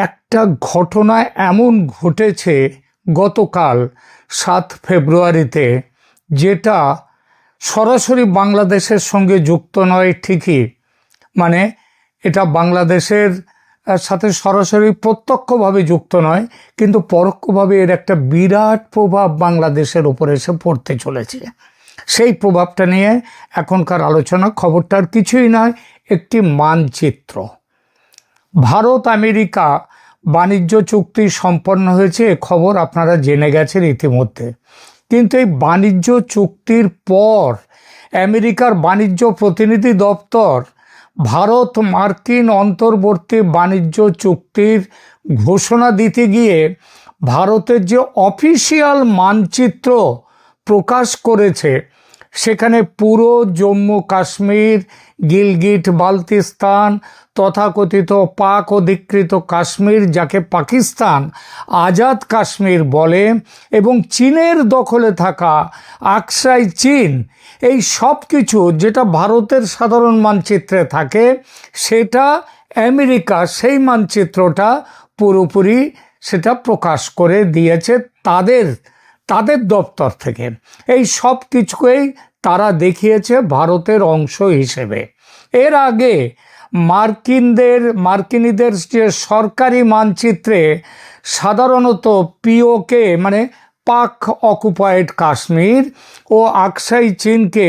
একটা ঘটনা এমন ঘটেছে গতকাল 7 ফেব্রুয়ারিতে, যেটা সরাসরি বাংলাদেশের সঙ্গে যুক্ত নয় ঠিকই, মানে এটা বাংলাদেশের সাথে সরাসরি প্রত্যক্ষভাবে যুক্ত নয়, কিন্তু পরোক্ষভাবে এর একটা বিরাট প্রভাব বাংলাদেশের উপর এসে পড়তে চলেছে। সেই প্রভাবটা নিয়ে এখনকার আলোচনা। খবরটার কিছুই নয়, একটি মানচিত্র। ভারত আমেরিকা বাণিজ্য চুক্তি সম্পন্ন হয়েছে, এ খবর আপনারা জেনে গেছেন ইতিমধ্যে। কিন্তু এই বাণিজ্য চুক্তির পর আমেরিকার বাণিজ্য প্রতিনিধি দপ্তর ভারত মার্কিন অন্তর্বর্তী বাণিজ্য চুক্তির ঘোষণা দিতে গিয়ে ভারতের যে অফিসিয়াল মানচিত্র প্রকাশ করেছে, সেখানে পুরো জম্মু কাশ্মীর, গিলগিট বালতিস্তান, তথাকথিত পাক অধিকৃত কাশ্মীর, যাকে পাকিস্তান আজাদ কাশ্মীর বলে, এবং চীনের দখলে থাকা আকসাই চীন, এই সব কিছু যেটা ভারতের সাধারণ মানচিত্রে থাকে, সেটা আমেরিকা সেই মানচিত্রটা পুরোপুরি সেটা প্রকাশ করে দিয়েছে তাদের দপ্তর থেকে। এই সব কিছুকেই তারা দেখিয়েছে ভারতের অংশ হিসেবে। এর আগে মার্কিনীদের যে সরকারি মানচিত্রে সাধারণত পিওকে মানে পাক অকুপায়েড কাশ্মীর ও আকসাই চীনকে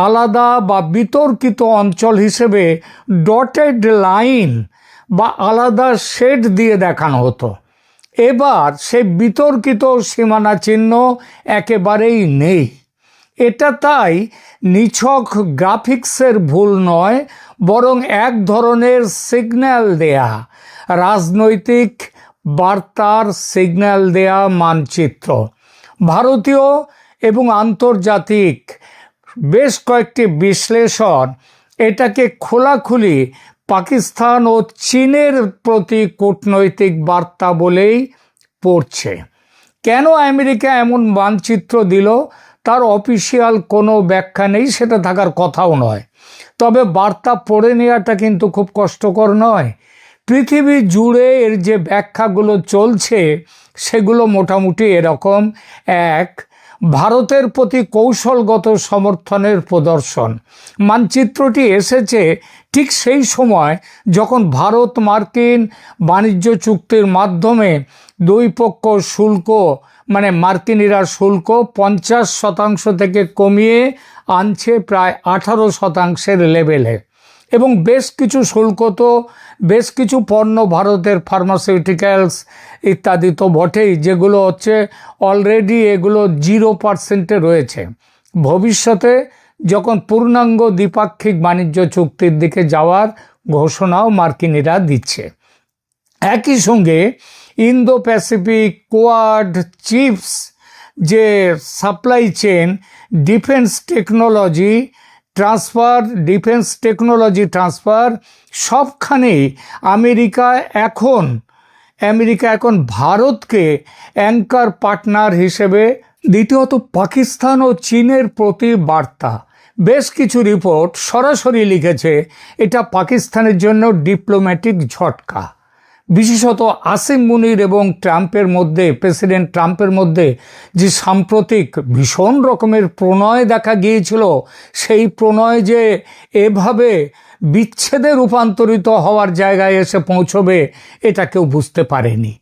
আলাদা বা বিতর্কিত অঞ্চল হিসেবে ডটেড লাইন বা আলাদা শেড দিয়ে দেখানো হতো। এবার সে বিতর্কিত সীমানা চিহ্ন একেবারেই নেই। এটা তাই নিছক গ্রাফিক্সের ভুল নয়, বরং এক ধরনের সিগন্যাল দেয়া, রাজনৈতিক বার্তার সিগন্যাল দেয়া মানচিত্র। ভারতীয় এবং আন্তর্জাতিক বেশ কয়েকটি বিশ্লেষণ এটাকে খোলাখুলি পাকিস্তান ও চীনের প্রতি কূটনৈতিক বার্তা বলেই পড়ছে। কেন আমেরিকা এমন মানচিত্র দিল তার অফিসিয়াল কোনো ব্যাখ্যা নেই, সেটা থাকার কথাও নয়। তবে বার্তা পড়ে নেওয়াটা কিন্তু খুব কষ্টকর নয়। পৃথিবী জুড়ে এর যে ব্যাখ্যাগুলো চলছে সেগুলো মোটামুটি এরকম: এক, ভারতের প্রতি কৌশলগত সমর্থনের প্রদর্শন। মানচিত্রটি এসেছে ঠিক সেই সময় যখন ভারত মার্কিন বাণিজ্য চুক্তির মাধ্যমে দুই পক্ষ শুল্ক, মানে মার্কিনিরা শুল্ক 50% থেকে কমিয়ে আনছে প্রায় 18% লেভেলে, এবং বেশ কিছু শুল্ক তো বেশ কিছু পণ্য ভারতের ফার্মাসিউটিক্যালস ইত্যাদি তো বটেই, যেগুলো হচ্ছে অলরেডি এগুলো 0% রয়েছে। ভবিষ্যতে যখন পূর্ণাঙ্গ দ্বিপাক্ষিক বাণিজ্য চুক্তির দিকে যাওয়ার ঘোষণাও মার্কিনিরা দিচ্ছে। একই সঙ্গে ইন্দো প্যাসিফিক কোয়াড চিপস যে supply chain, defence technology transfer সবখানেই আমেরিকা এখন ভারতকে অ্যাঙ্কার পার্টনার হিসেবে। দ্বিতীয়ত, পাকিস্তান ও চীনের প্রতি বার্তা। বেশ কিছু রিপোর্ট সরাসরি লিখেছে এটা পাকিস্তানের জন্য ডিপ্লোম্যাটিক ঝটকা। বিশেষত আসিম মুনির এবং প্রেসিডেন্ট ট্রাম্পের মধ্যে যে সাম্প্রতিক ভীষণ রকমের প্রণয় দেখা গিয়েছিল, সেই প্রণয় যে এভাবে বিচ্ছেদে রূপান্তরিত হওয়ার জায়গায় এসে পৌঁছবে এটা কেউ বুঝতে পারেনি।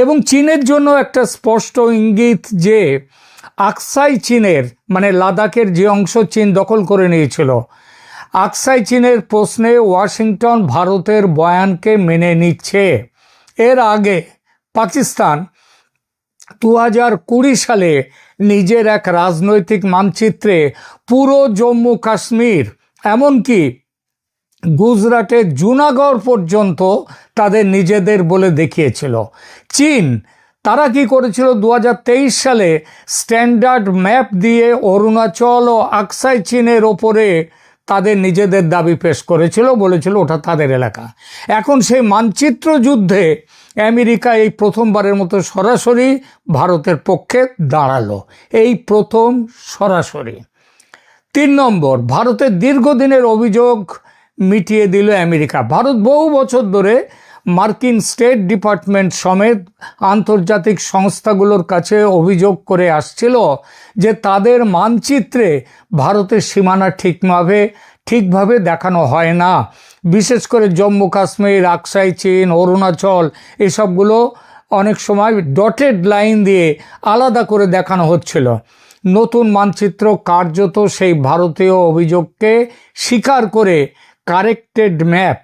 এবং চীনের জন্য একটা স্পষ্ট ইঙ্গিত যে আকসাই চীনের, মানে লাদাখের যে অংশ চীন দখল করে নিয়েছিল, আকসাই চীনের প্রশ্নে ওয়াশিংটন ভারতের বয়ানকে মেনে নিচ্ছে। এর আগে পাকিস্তান 2020 সালে নিজের এক রাজনৈতিক মানচিত্রে পুরো জম্মু কাশ্মীর, এমনকি গুজরাটের জুনাগড় পর্যন্ত তাদের নিজেদের বলে দেখিয়েছিল। চীন তারা কি করেছিল, 2023 সালে স্ট্যান্ডার্ড ম্যাপ দিয়ে অরুণাচল ও আকসাই চীনের ওপরে তাদের নিজেদের দাবি পেশ করেছিল, বলেছিল ওটা তাদের এলাকা। এখন সেই মানচিত্র যুদ্ধে আমেরিকা এই প্রথমবারের মতো সরাসরি ভারতের পক্ষে দাঁড়ালো, এই প্রথম সরাসরি। 3 নম্বর, ভারতের দীর্ঘদিনের অভিযোগ মিটিয়ে দিল আমেরিকা। ভারত বহু বছর ধরে মার্কিন স্টেট ডিপার্টমেন্ট সমেত আন্তর্জাতিক সংস্থাগুলোর কাছে অভিযোগ করে আসছিল যে তাদের মানচিত্রে ভারতের সীমানা ঠিকভাবে দেখানো হয় না। বিশেষ করে জম্মু কাশ্মীর, আকসাই চীন, অরুণাচল এসবগুলো অনেক সময় ডটেড লাইন দিয়ে আলাদা করে দেখানো হচ্ছিল। নতুন মানচিত্র কার্যত সেই ভারতীয় অভিযোগকে স্বীকার করে কারেক্টেড ম্যাপ,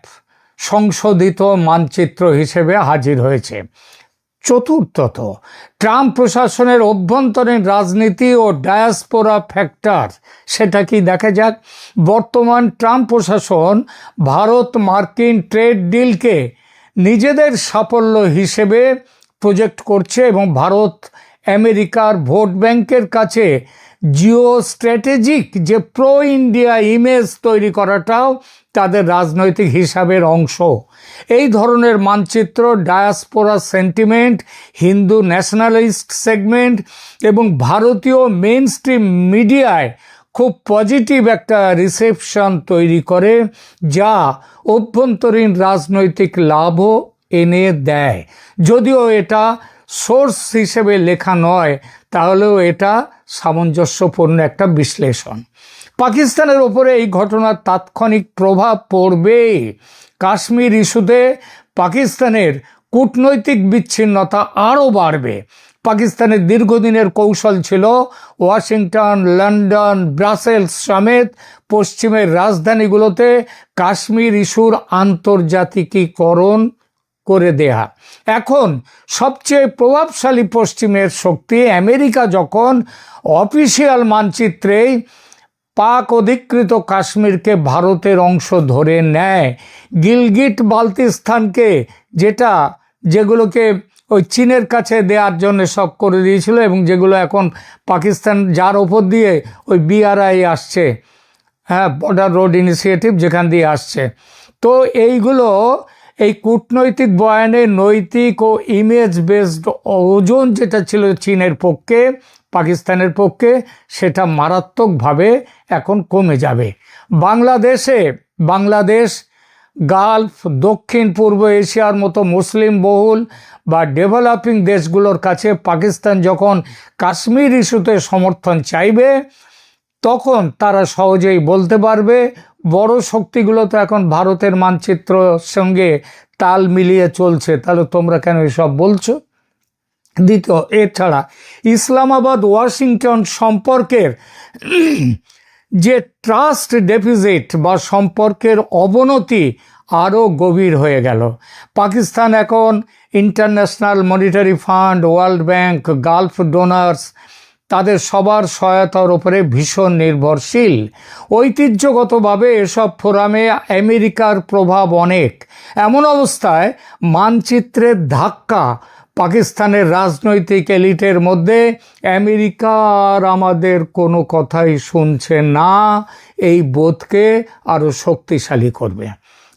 সংশোধিত মানচিত্র হিসেবে হাজির হয়েছে। চতুর্থত, ট্রাম্প প্রশাসনের অভ্যন্তরীণ রাজনীতি ও ডায়াসপোরা ফ্যাক্টর, সেটা কি দেখা যাক। বর্তমান ট্রাম্প প্রশাসন ভারত মার্কিন ট্রেড ডিলকে নিজেদের সাফল্য হিসেবে প্রজেক্ট করছে এবং ভারত আমেরিকার ভোট ব্যাংকের কাছে জিও স্ট্র্যাটেজিক যে প্রো ইন্ডিয়া ইমেজ তৈরি করাটাও তাদের রাজনৈতিক হিসাবের অংশ। এই ধরনের মানচিত্র diaspora sentiment, Hindu nationalist segment এবং ভারতীয় মেইন স্ট্রিম মিডিয়ায় খুব পজিটিভ একটা রিসেপশন তৈরি করে, যা অভ্যন্তরীণ রাজনৈতিক লাভও এনে দেয়। যদিও এটা সোর্স হিসেবে লেখা নয়, তাহলেও এটা সামঞ্জস্যপূর্ণ একটা বিশ্লেষণ। পাকিস্তানের ওপরে এই ঘটনার তাৎক্ষণিক প্রভাব পড়বে। কাশ্মীর ইস্যুতে পাকিস্তানের কূটনৈতিক বিচ্ছিন্নতা আরও বাড়বে। পাকিস্তানের দীর্ঘদিনের কৌশল ছিল ওয়াশিংটন, লন্ডন, ব্রাসেলস সমেত পশ্চিমের রাজধানীগুলোতে কাশ্মীর ইস্যুর আন্তর্জাতিকীকরণ করে দেয়া। এখন সবচেয়ে প্রভাবশালী পশ্চিমের শক্তি আমেরিকা যখন অফিসিয়াল মানচিত্রেই পাক অধিকৃত কাশ্মীরকে ভারতের অংশ ধরে নেয়, গিলগিট বালতিস্তানকে যেগুলোকে ওই চীনের কাছে দেওয়ার জন্য সব করে দিয়েছিল এবং যেগুলো এখন পাকিস্তান, যার ওপর দিয়ে ওই BRI আসছে, বর্ডার রোড ইনিশিয়েটিভ যেখান দিয়ে আসছে, তো এইগুলো এই কূটনৈতিক বয়ানে নৈতিক ও ইমেজ বেসড ওজন যেটা ছিল চীনের পক্ষে, পাকিস্তানের পক্ষে, সেটা মারাত্মকভাবে এখন কমে যাবে। বাংলাদেশ, গালফ, দক্ষিণ পূর্ব এশিয়ার মতো মুসলিম বহুল বা ডেভেলপিং দেশগুলোর কাছে পাকিস্তান যখন কাশ্মীর ইস্যুতে সমর্থন চাইবে, তখন তারা সহজেই বলতে পারবে বড় শক্তিগুলো তো এখন ভারতের মানচিত্রের সঙ্গে তাল মিলিয়ে চলছে, তাহলে তোমরা কেন এসব বলছো। দ্বিতীয়, এছাড়া ইসলামাবাদ ওয়াশিংটন সম্পর্কের যে ট্রাস্ট ডেফিসিট বা সম্পর্কের অবনতি আরও গভীর হয়ে গেল। পাকিস্তান এখন international monetary fund, world bank, Gulf donors তাদের সবার সহায়তার উপরে ভীষণ নির্ভরশীল। ঐতিহ্যগতভাবে এসব ফোরামে আমেরিকার প্রভাব অনেক। এমন অবস্থায় মানচিত্রের ধাক্কা পাকিস্তানের রাজনৈতিক এলিটের মধ্যে আমেরিকা আর আমাদের কোনো কথাই শুনছে না এই বোধকে আরও শক্তিশালী করবে।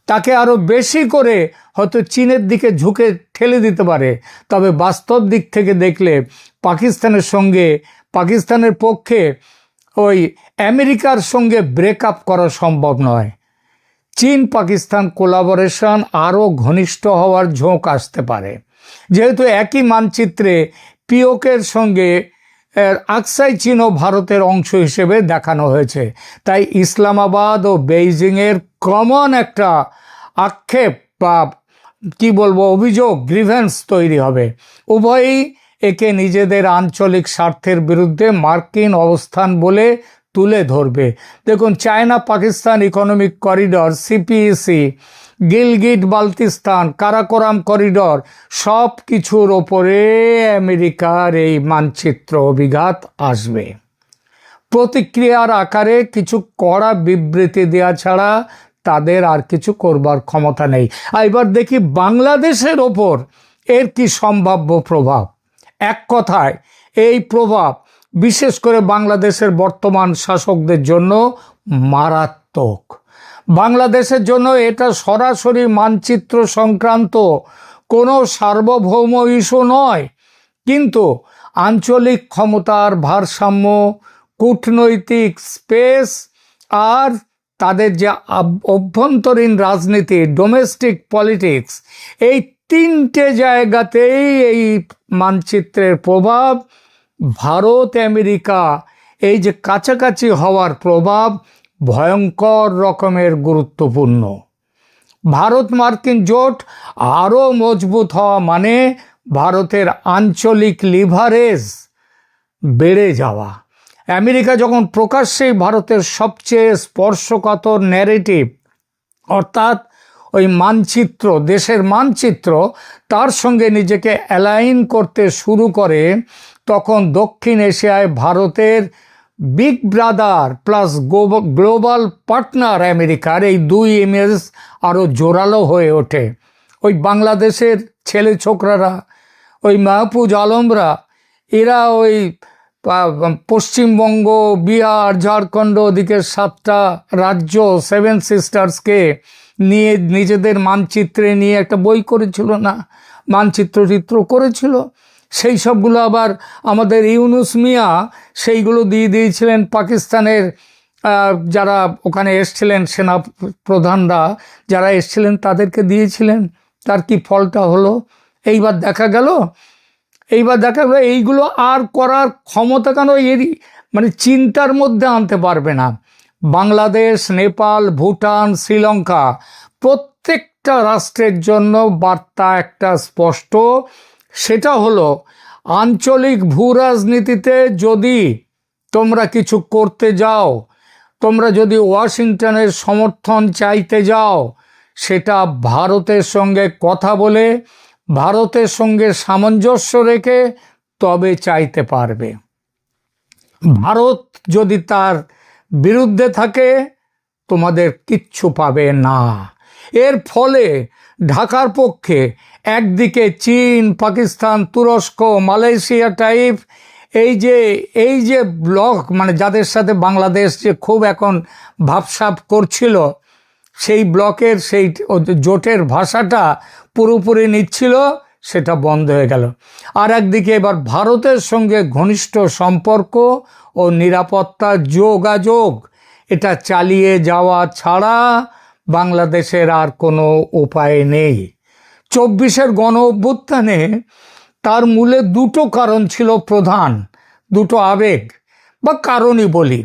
তাকে আরও বেশি করে হয়তো চীনের দিকে ঝুঁকে ঠেলে দিতে পারে। তবে বাস্তব দিক থেকে দেখলে পাকিস্তানের পক্ষে ওই আমেরিকার সঙ্গে ব্রেকআপ করা সম্ভব নয়। চীন পাকিস্তান কোলাবোরেশন আরও ঘনিষ্ঠ হওয়ার ঝোঁক আসতে পারে, যেহেতু একই মানচিত্রে পিওকের সঙ্গে আকসাই চীনও ভারতের অংশ হিসেবে দেখানো হয়েছে। তাই ইসলামাবাদ ও বেইজিংয়ের কমন একটা আক্ষেপ বা অভিযোগ, গ্রিভেন্স তৈরি হবে। উভয়ই একে নিজেদের আঞ্চলিক স্বার্থের বিরুদ্ধে মার্কিন অবস্থান বলে তুলে ধরবে। দেখুন, China Pakistan economic corridor, CPEC, Gilgit Baltistan, Karakoram corridor, সব কিছুর ওপরে আমেরিকার এই মানচিত্র অভিঘাত আসবে। প্রতিক্রিয়ার আকারে কিছু কড়া বিবৃতি দেওয়া ছাড়া তাদের আর কিছু করবার ক্ষমতা নেই। এবার দেখি বাংলাদেশের ওপর এর কি সম্ভাব্য প্রভাব। এক কথায়, এই প্রভাব বিশেষ করে বাংলাদেশের বর্তমান শাসকদের জন্য মারাত্মক। বাংলাদেশের জন্য এটা সরাসরি মানচিত্র সংক্রান্ত কোনো সার্বভৌম ইস্যু নয়, কিন্তু আঞ্চলিক ক্ষমতার ভারসাম্য, কূটনৈতিক স্পেস আর তাদের যে অভ্যন্তরীণ রাজনীতি, ডোমেস্টিক পলিটিক্স, এই তিনটে জায়গাতেই এই মানচিত্রের প্রভাব, ভারত আমেরিকা এই যে কাছাকাছি হওয়ার প্রভাব ভয়ঙ্কর রকমের গুরুত্বপূর্ণ। ভারত মার্কিন জোট আরও মজবুত হওয়া মানে ভারতের আঞ্চলিক লিভারেজ বেড়ে যাওয়া। আমেরিকা যখন প্রকাশ্যেই ভারতের সবচেয়ে স্পর্শকাতর ন্যারেটিভ অর্থাৎ ওই মানচিত্র, দেশের মানচিত্র, তার সঙ্গে নিজেকে অ্যালাইন করতে শুরু করে, তখন দক্ষিণ এশিয়ায় ভারতের big brother plus global partner আমেরিকার এই দুই ইমেজ আরও জোরালো হয়ে ওঠে। ওই বাংলাদেশের ছেলে ছোকরারা, ওই মাহফুজ আলমরা, এরা ওই পশ্চিমবঙ্গ, বিহার, ঝাড়খণ্ড, ওদিকে 7টা রাজ্য, 7 সিস্টার্সকে নিয়ে নিজেদের মানচিত্রে নিয়ে একটা বই করেছিল না, মানচিত্র করেছিল। সেই সবগুলো আবার আমাদের ইউনুস মিয়া সেইগুলো দিয়ে দিয়েছিলেন পাকিস্তানের যারা ওখানে এসছিলেন, সেনা প্রধানরা যারা এসছিলেন তাদেরকে দিয়েছিলেন। তার কি ফলটা হলো? এইবার দেখা গেল এইগুলো আর করার ক্ষমতা কেন এরই মানে চিন্তার মধ্যে আনতে পারবে না। বাংলাদেশ, নেপাল, ভুটান, শ্রীলঙ্কা প্রত্যেকটা রাষ্ট্রের জন্য বার্তা একটা স্পষ্ট, সেটা হলো আঞ্চলিক ভূ রাজনীতিতে যদি তোমরা কিছু করতে যাও, তোমরা যদি ওয়াশিংটনের সমর্থন চাইতে যাও, সেটা ভারতের সঙ্গে কথা বলে, ভারতের সঙ্গে সামঞ্জস্য রেখে তবে চাইতে পারবে। ভারত যদি তার বিরুদ্ধে থাকে তোমাদের কিচ্ছু পাবে না। এর ফলে ঢাকার পক্ষে একদিকে চীন, পাকিস্তান, তুরস্ক, মালয়েশিয়া টাইপ এই যে ব্লক, মানে যাদের সাথে বাংলাদেশ যে খুব এখন ভাবসাব করছিল, সেই ব্লকের সেই জোটের ভাষাটা পুরোপুরি নিচ্ছিল, সেটা বন্ধ হয়ে গেল। আর একদিকে এবার ভারতের সঙ্গে ঘনিষ্ঠ সম্পর্ক ও নিরাপত্তা যোগাযোগ এটা চালিয়ে যাওয়া ছাড়া বাংলাদেশের আর কোনো উপায় নেই। 24-এর গণ অভ্যুত্থানে তার মূলে দুটো কারণ ছিল প্রধান, দুটো আবেগ বা কারণই বলি।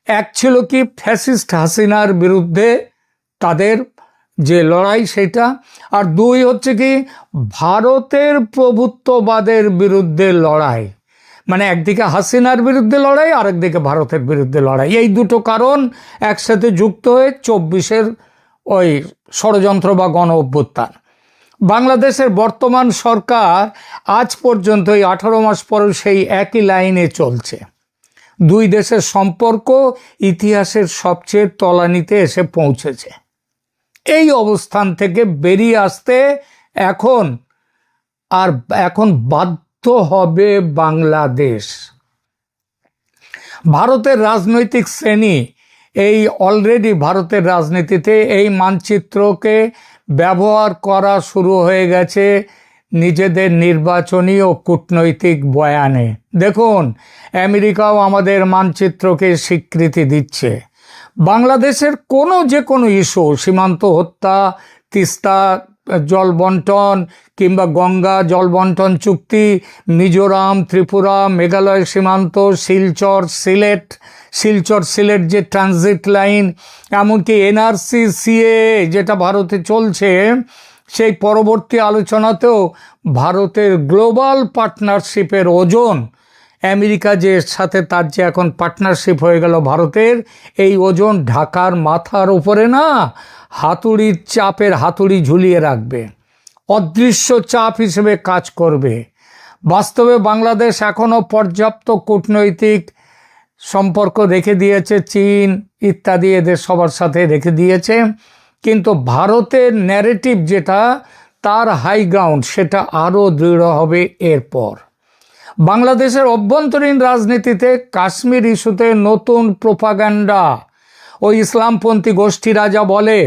এক ছিল কি ফ্যাসিস্ট হাসিনার বিরুদ্ধে তাদের যে লড়াই সেটা, আর দুই হচ্ছে কি ভারতের প্রভুত্ববাদের বিরুদ্ধে লড়াই। মানে একদিকে হাসিনার বিরুদ্ধে লড়াই, আরেকদিকে ভারতের বিরুদ্ধে লড়াই। এই দুটো কারণ একসাথে যুক্ত হয়ে 24-এর ওই ষড়যন্ত্র বা গণ অভ্যুত্থান। বাংলাদেশের বর্তমান সরকার আজ পর্যন্ত এই 18 মাস পরেও সেই একই লাইনে চলছে। দুই দেশের সম্পর্ক ইতিহাসের সবচেয়ে তলানিতে এসে পৌঁছেছে। এই অবস্থান থেকে বেরিয়ে আসতে এখন বাধ্য হবে বাংলাদেশ। ভারতের রাজনৈতিক শ্রেণী এই অলরেডি ভারতের রাজনীতিতে এই মানচিত্রকে ব্যবহার করা শুরু হয়ে গেছে নিজেদের নির্বাচনী ও কূটনৈতিক বয়ানে। দেখুন, আমেরিকাও আমাদের মানচিত্রকে স্বীকৃতি দিচ্ছে। বাংলাদেশের যে কোনো ইস্যু, সীমান্ত হত্যা, তিস্তা জল বন্টন কিংবা গঙ্গা জল বন্টন চুক্তি, মিজোরাম, ত্রিপুরা, মেঘালয় সীমান্ত, শিলচর সিলেট যে ট্রানজিট লাইন, এমনকি NRC CA যেটা ভারতে চলছে, সেই পরবর্তী আলোচনাতেও ভারতের গ্লোবাল পার্টনারশিপের ওজন, আমেরিকা যে সাথে তার যে এখন পার্টনারশিপ হয়ে গেল ভারতের, এই ওজন ঢাকার মাথার উপরে না হাতুড়ি ঝুলিয়ে রাখবে, অদৃশ্য চাপ হিসেবে কাজ করবে। বাস্তবে বাংলাদেশ এখনও পর্যাপ্ত কূটনৈতিক সম্পর্ক রেখে দিয়েছে, চীন ইত্যাদি এদের সবার সাথে রেখে দিয়েছে, কিন্তু ভারতের ন্যারেটিভ যেটা তার হাই গ্রাউন্ড, সেটা আরও দৃঢ় হবে এরপর। বাংলাদেশের অভ্যন্তরীণ রাজনীতিতে কাশ্মীর ইস্যুতে নতুন প্রোপাগান্ডা, ওই ইসলামপন্থী গোষ্ঠীরা যা বলে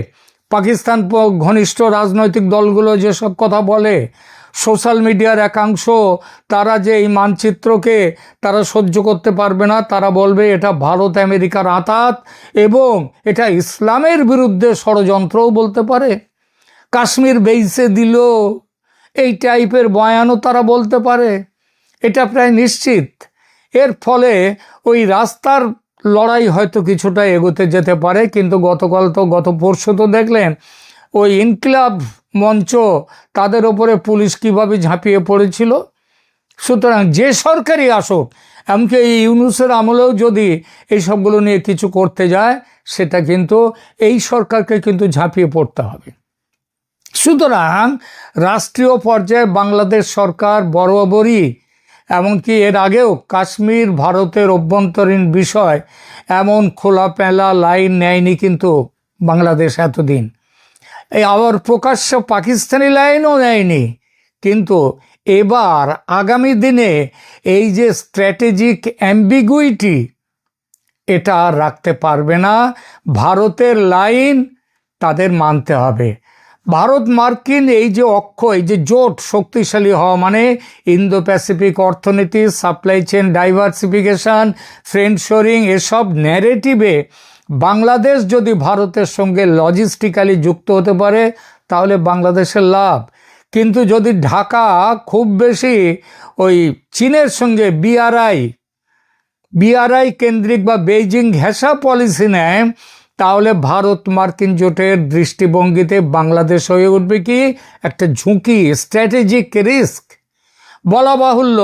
পাকিস্তান ঘনিষ্ঠ রাজনৈতিক দলগুলো যেসব কথা বলে, সোশ্যাল মিডিয়ার একাংশ, তারা যে এই মানচিত্রকে তারা সহ্য করতে পারবে না, তারা বলবে এটা ভারত আমেরিকার আঁতাত এবং এটা ইসলামের বিরুদ্ধে ষড়যন্ত্রও বলতে পারে। কাশ্মীর বেইসে দিল, এই টাইপের বয়ানও তারা বলতে পারে, এটা প্রায় নিশ্চিত। এর ফলে ওই রাস্তার লড়াই হয়তো কিছুটা এগোতে যেতে পারে, কিন্তু গত পরশু তো দেখলেন ওই ইনকিলাব মঞ্চ, তাদের ওপরে পুলিশ কিভাবে ঝাঁপিয়ে পড়েছিল। সুতরাং যে সরকারই আসুক, এমনকি এই ইউনূসের আমলেও যদি এই সবগুলো নিয়ে কিছু করতে যায়, সেটা কিন্তু এই সরকারকে কিন্তু ঝাঁপিয়ে পড়তে হবে। সুতরাং রাষ্ট্রীয় পর্যায়ে বাংলাদেশ সরকার বরাবরই, এমনকি এর আগেও কাশ্মীর ভারতের অভ্যন্তরীণ বিষয়, এমন খোলামেলা লাইন নেয়নি কিন্তু বাংলাদেশ এতদিন। এই আবার প্রকাশ্য পাকিস্তানি লাইনও নেয়নি, কিন্তু এবার আগামী দিনে এই যে স্ট্র্যাটেজিক অ্যাম্বিগুইটি, এটা আর রাখতে পারবে না। ভারতের লাইন তাদের মানতে হবে। ভারত মার্কিন এই যে এই যে জোট শক্তিশালী হওয়া, মানে ইন্দো প্যাসিফিক অর্থনীতি, সাপ্লাই চেন ডাইভার্সিফিকেশন, ফ্রেন্ডশোরিং, এসব ন্যারেটিভে বাংলাদেশ যদি ভারতের সঙ্গে লজিস্টিক্যালি যুক্ত হতে পারে, তাহলে বাংলাদেশের লাভ। কিন্তু যদি ঢাকা খুব বেশি ওই চীনের সঙ্গে বিআরআই কেন্দ্রিক বা বেইজিং ঘেঁষা পলিসি নেয়, তাহলে ভারত মার্কিন জোটের দৃষ্টিভঙ্গিতে বাংলাদেশ হয়ে উঠবে কি একটা ঝুঁকি, স্ট্র্যাটেজিক রিস্ক। বলা বাহুল্য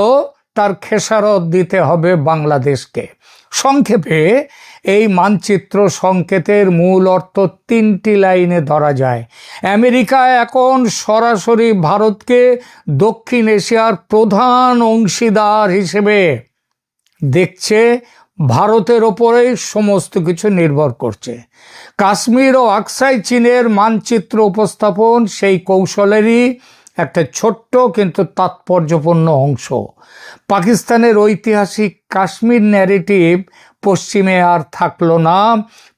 তার খেসারত দিতে হবে বাংলাদেশকে। সংক্ষেপে এই মানচিত্র সংকেতের মূল অর্থ 3টি লাইনে ধরা যায়। আমেরিকা এখন সরাসরি ভারতকে দক্ষিণ এশিয়ার প্রধান অংশীদার হিসেবে দেখছে, ভারতের ওপরেই সমস্ত কিছু নির্ভর করছে। কাশ্মীর ও আকসাই চীনের মানচিত্র উপস্থাপন সেই কৌশলেরই একটা ছোট্ট কিন্তু তাৎপর্যপূর্ণ অংশ। পাকিস্তানের ঐতিহাসিক কাশ্মীর ন্যারেটিভ পশ্চিমে আর থাকলো না,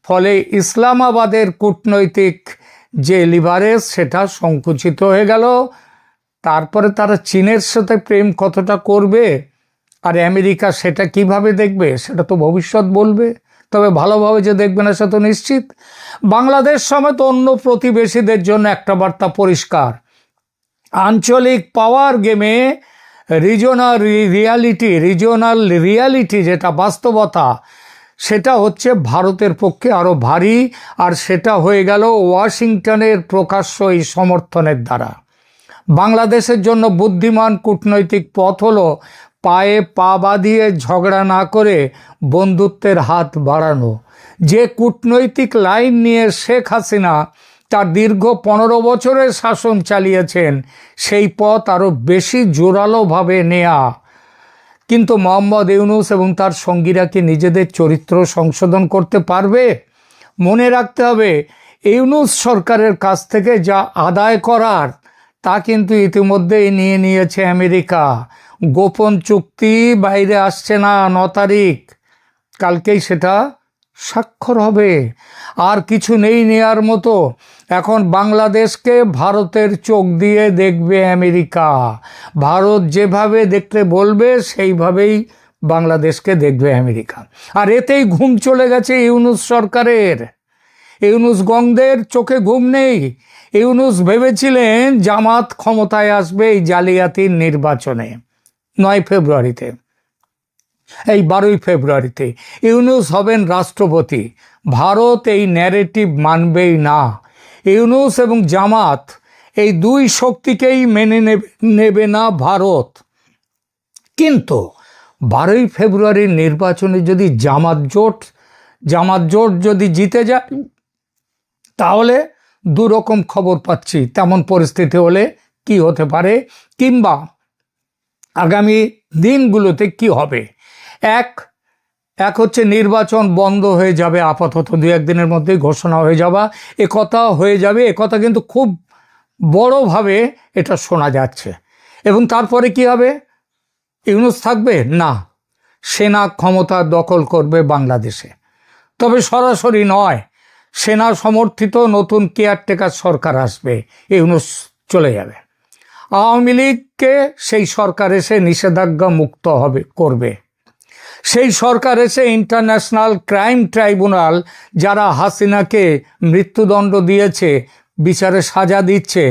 ফলে ইসলামাবাদের কূটনৈতিক যে লিভারেজ সেটা সংকুচিত হয়ে গেল। তারপরে তারা চীনের সাথে প্রেম কতটা করবে আর আমেরিকা সেটা কিভাবে দেখবে, সেটা তো ভবিষ্যৎ বলবে। তবে ভালোভাবে যে দেখবে না সে তো নিশ্চিত। বাংলাদেশ সমেত অন্য প্রতিবেশীদের জন্য একটা বার্তা পরিষ্কার: আঞ্চলিক পাওয়ার গেমে রিজিওনাল রিয়ালিটি যেটা বাস্তবতা, সেটা হচ্ছে ভারতের পক্ষে আরও ভারী, আর সেটা হয়ে গেল ওয়াশিংটনের প্রকাশ্য এই সমর্থনের দ্বারা। বাংলাদেশের জন্য বুদ্ধিমান কূটনৈতিক পথ হলো পায়ে পা বাঁধিয়ে ঝগড়া না করে বন্ধুত্বের হাত বাড়ানো। যে কূটনৈতিক লাইন নিয়ে শেখ হাসিনা তার দীর্ঘ 15 বছরের শাসন চালিয়েছেন, সেই পথ আরও বেশি জোরালোভাবে নেয়া। কিন্তু মোহাম্মদ ইউনূস এবং তার সঙ্গীরা কি নিজেদের চরিত্র সংশোধন করতে পারবে? মনে রাখতে হবে, ইউনূস সরকারের কাছ থেকে যা আদায় করার তা কিন্তু ইতিমধ্যেই নিয়ে নিয়েছে আমেরিকা। গোপন চুক্তি বাইরে আসছে না, 9 তারিখ, কালকেই সেটা স্বাক্ষর হবে। আর কিছু নেই নেয়ার মতো। এখন বাংলাদেশকে ভারতের চোখ দিয়ে দেখবে আমেরিকা। ভারত যেভাবে দেখতে বলবে সেইভাবেই বাংলাদেশকে দেখবে আমেরিকা। আর এতেই ঘুম চলে গেছে ইউনূস সরকারের। ইউনূস গংদের চোখে ঘুম নেই। ইউনূস ভেবেছিলেন জামাত ক্ষমতায় আসবে এই জালিয়াতির নির্বাচনে 9 ফেব্রুয়ারিতে, এই 12 ফেব্রুয়ারিতে ইউনূস হবেন রাষ্ট্রপতি। ভারত এই ন্যারেটিভ মানবেই না। ইউনূস এবং জামাত এই দুই শক্তিকেই মেনে নেবে না ভারত। কিন্তু 12 ফেব্রুয়ারির নির্বাচনে যদি জামাত জোট যদি জিতে যায়, তাহলে দুরকম খবর পাচ্ছি। তেমন পরিস্থিতি হলে কি হতে পারে, কিংবা আগামী দিনগুলোতে কি হবে। এক হচ্ছে নির্বাচন বন্ধ হয়ে যাবে, আপাতত 2-1 দিনের মধ্যেই ঘোষণা হয়ে যাওয়া, একথা হয়ে যাবে। একথা কিন্তু খুব বড়ভাবে এটা শোনা যাচ্ছে। এবং তারপরে কি হবে? ইউনূস থাকবে না, সেনা ক্ষমতা দখল করবে বাংলাদেশে। তবে সরাসরি নয়, সেনা সমর্থিত নতুন কেয়ারটেকার সরকার আসবে, ইউনূস চলে যাবে। আওয়ামী লীগকে সেই সরকার এসে নিষেধাজ্ঞা মুক্ত করবে। সেই সরকার এসে ইন্টারন্যাশনাল ক্রাইম ট্রাইব্যুনাল, যারা হাসিনাকে মৃত্যুদণ্ড দিয়েছে, বিচারে সাজা দিচ্ছে,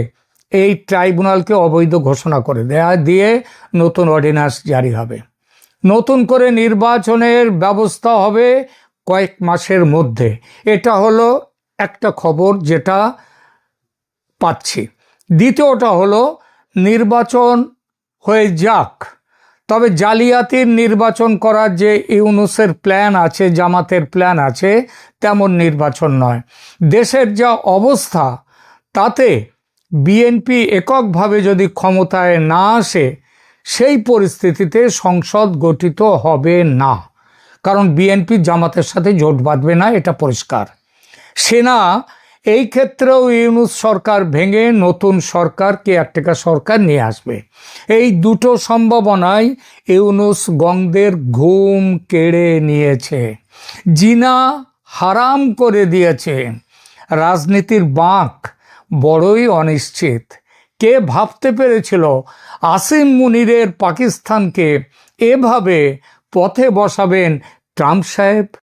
এই ট্রাইব্যুনালকে অবৈধ ঘোষণা করে দিয়ে নতুন অর্ডিন্যান্স জারি হবে। নতুন করে নির্বাচনের ব্যবস্থা হবে কয়েক মাসের মধ্যে। এটা হলো একটা খবর যেটা পাচ্ছি। দ্বিতীয়টা হলো, নির্বাচন হয়ে যাক, তবে জালিয়াতির নির্বাচন করার যে ইউনূসের প্ল্যান আছে, জামাতের প্ল্যান আছে, তেমন নির্বাচন নয়। দেশের যা অবস্থা, তাতে বিএনপি এককভাবে যদি ক্ষমতায় না আসে, সেই পরিস্থিতিতে সংসদ গঠিত হবে না। কারণ বিএনপি জামাতের সাথে জোট বাঁধবে না, এটা পরিষ্কার। সেনা এই ক্ষেত্রেও ইউনূস সরকার ভেঙে নতুন সরকার, কেয়ারটেকার সরকার নিয়ে আসবে। এই দুটো সম্ভাবনায় ইউনূস গংদের ঘুম কেড়ে নিয়েছে, জিনা হারাম করে দিয়েছে। রাজনীতির বাঁক বড়ই অনিশ্চিত। কে ভাবতে পেরেছিল আসিম মুনিরের পাকিস্তানকে এভাবে পথে বসাবেন ট্রাম্প সাহেব?